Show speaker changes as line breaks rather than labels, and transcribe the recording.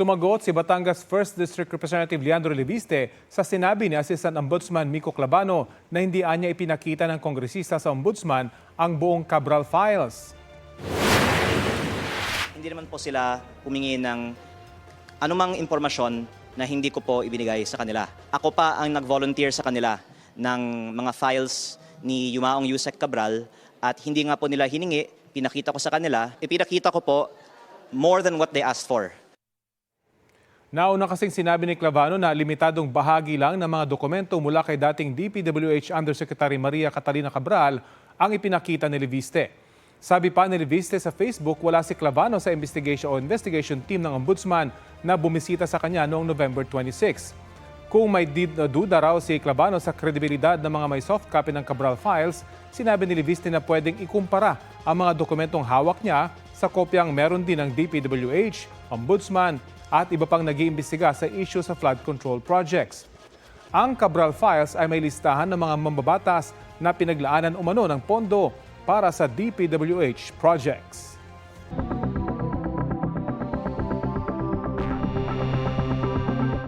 Tumagot si Batangas 1st District Representative Leandro Leviste sa sinabi ni Assistant Ombudsman Miko Clabano na hindi anya ipinakita ng kongresista sa Ombudsman ang buong Cabral files.
Hindi naman po sila humingi ng anumang impormasyon na hindi ko po ibinigay sa kanila. Ako pa ang nag-volunteer sa kanila ng mga files ni Yumaong Yusek Cabral at hindi nga po nila hiningi, pinakita ko sa kanila. Ipinakita ko po more than what they asked for.
Nauna kasing sinabi ni Clavano na limitadong bahagi lang ng mga dokumento mula kay dating DPWH Undersecretary Maria Catalina Cabral ang ipinakita ni Leviste. Sabi pa ni Leviste sa Facebook, wala si Clavano sa investigation team ng Ombudsman na bumisita sa kanya noong November 26. Kung may duda raw si Clavano sa kredibilidad ng mga may soft copy ng Cabral files, sinabi ni Leviste na pwedeng ikumpara ang mga dokumentong hawak niya sa kopyang meron din ng DPWH, Ombudsman, at iba pang nag-iimbestiga sa issue sa flood control projects. Ang Cabral files ay may listahan ng mga mambabatas na pinaglaanan umano ng pondo para sa DPWH projects.